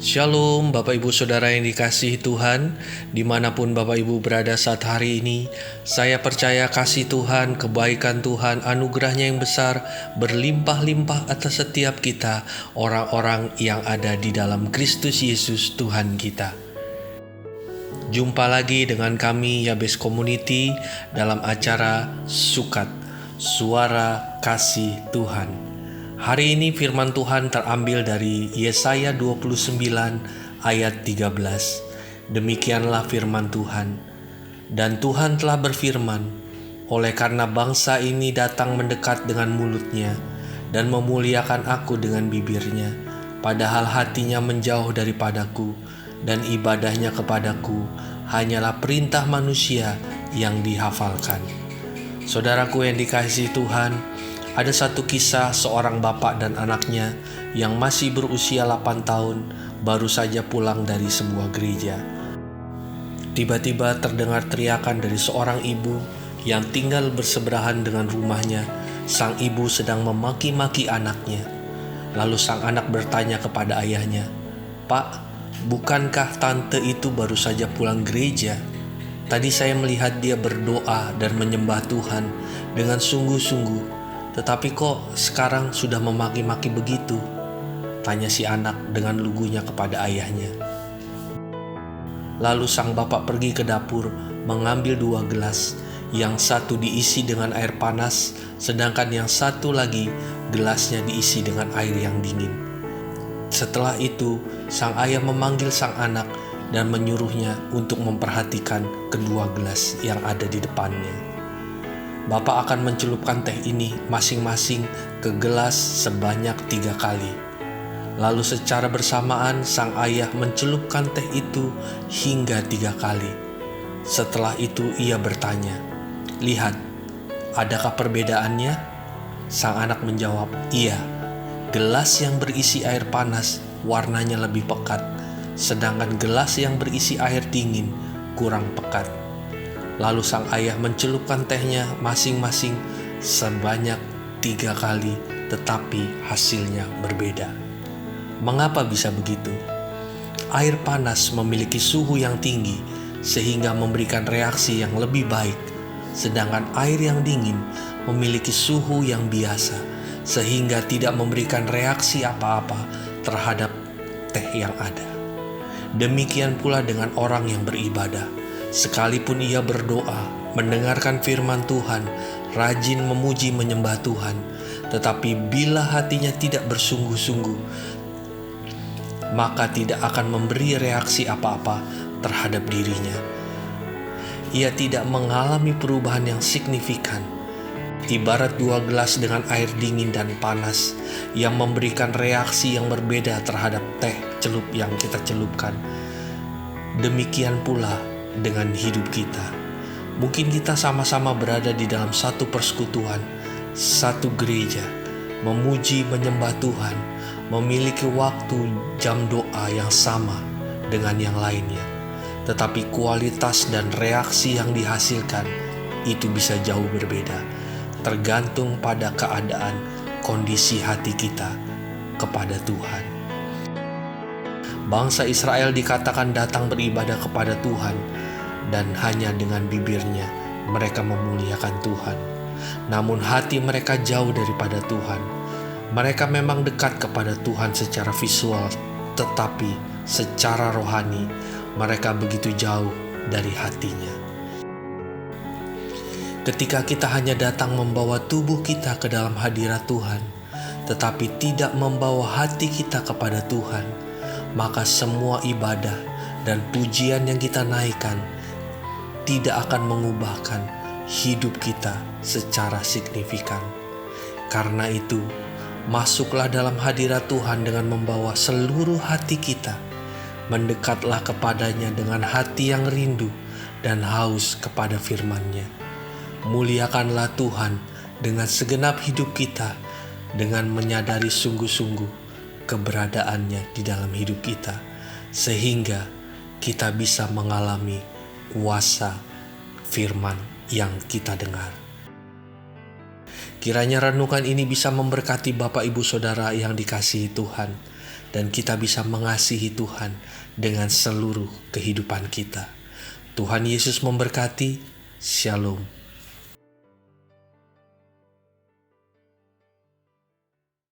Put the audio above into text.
Shalom Bapak Ibu Saudara yang dikasihi Tuhan, dimanapun Bapak Ibu berada saat hari ini. Saya percaya kasih Tuhan, kebaikan Tuhan, anugerahnya yang besar berlimpah-limpah atas setiap kita, orang-orang yang ada di dalam Kristus Yesus Tuhan kita. Jumpa lagi dengan kami Yabes Community dalam acara Sukat, Suara Kasih Tuhan. Hari ini firman Tuhan terambil dari Yesaya 29 ayat 13. Demikianlah firman Tuhan. Dan Tuhan telah berfirman, oleh karena bangsa ini datang mendekat dengan mulutnya dan memuliakan aku dengan bibirnya, padahal hatinya menjauh daripadaku dan ibadahnya kepadaku hanyalah perintah manusia yang dihafalkan. Saudaraku yang dikasihi Tuhan, ada satu kisah seorang bapak dan anaknya yang masih berusia 8 tahun baru saja pulang dari sebuah gereja. Tiba-tiba terdengar teriakan dari seorang ibu yang tinggal bersebelahan dengan rumahnya. Sang ibu sedang memaki-maki anaknya. Lalu sang anak bertanya kepada ayahnya, "Pak, bukankah tante itu baru saja pulang gereja? Tadi saya melihat dia berdoa dan menyembah Tuhan dengan sungguh-sungguh. Tetapi kok sekarang sudah memaki-maki begitu?" tanya si anak dengan lugunya kepada ayahnya. Lalu sang bapak pergi ke dapur mengambil 2 gelas, yang satu diisi dengan air panas, sedangkan yang satu lagi gelasnya diisi dengan air yang dingin. Setelah itu, sang ayah memanggil sang anak dan menyuruhnya untuk memperhatikan kedua gelas yang ada di depannya. Bapak akan mencelupkan teh ini masing-masing ke gelas sebanyak 3 kali. Lalu secara bersamaan sang ayah mencelupkan teh itu hingga 3 kali. Setelah itu ia bertanya, "Lihat, adakah perbedaannya?" Sang anak menjawab, "Iya, gelas yang berisi air panas warnanya lebih pekat, sedangkan gelas yang berisi air dingin kurang pekat." Lalu sang ayah mencelupkan tehnya masing-masing sebanyak 3 kali, tetapi hasilnya berbeda. Mengapa bisa begitu? Air panas memiliki suhu yang tinggi sehingga memberikan reaksi yang lebih baik, sedangkan air yang dingin memiliki suhu yang biasa sehingga tidak memberikan reaksi apa-apa terhadap teh yang ada. Demikian pula dengan orang yang beribadah. Sekalipun ia berdoa, mendengarkan firman Tuhan, rajin memuji menyembah Tuhan, tetapi bila hatinya tidak bersungguh-sungguh, maka tidak akan memberi reaksi apa-apa terhadap dirinya. Ia tidak mengalami perubahan yang signifikan. Ibarat 2 gelas dengan air dingin dan panas yang memberikan reaksi yang berbeda terhadap teh celup yang kita celupkan. Demikian pula dengan hidup kita. Mungkin kita sama-sama berada di dalam satu persekutuan, satu gereja, memuji menyembah Tuhan, memiliki waktu jam doa yang sama dengan yang lainnya. Tetapi kualitas dan reaksi yang dihasilkan itu bisa jauh berbeda, tergantung pada keadaan kondisi hati kita kepada Tuhan. Bangsa Israel dikatakan datang beribadah kepada Tuhan, dan hanya dengan bibirnya mereka memuliakan Tuhan. Namun hati mereka jauh daripada Tuhan. Mereka memang dekat kepada Tuhan secara visual, tetapi secara rohani mereka begitu jauh dari hatinya. Ketika kita hanya datang membawa tubuh kita ke dalam hadirat Tuhan, tetapi tidak membawa hati kita kepada Tuhan, maka semua ibadah dan pujian yang kita naikkan tidak akan mengubahkan hidup kita secara signifikan. Karena itu, masuklah dalam hadirat Tuhan dengan membawa seluruh hati kita. Mendekatlah kepadanya dengan hati yang rindu dan haus kepada firman-Nya. Muliakanlah Tuhan dengan segenap hidup kita, dengan menyadari sungguh-sungguh keberadaannya di dalam hidup kita, sehingga kita bisa mengalami kuasa firman yang kita dengar. Kiranya renungan ini bisa memberkati Bapak Ibu Saudara yang dikasihi Tuhan. dan kita bisa mengasihi Tuhan dengan seluruh kehidupan kita. Tuhan Yesus memberkati. Shalom.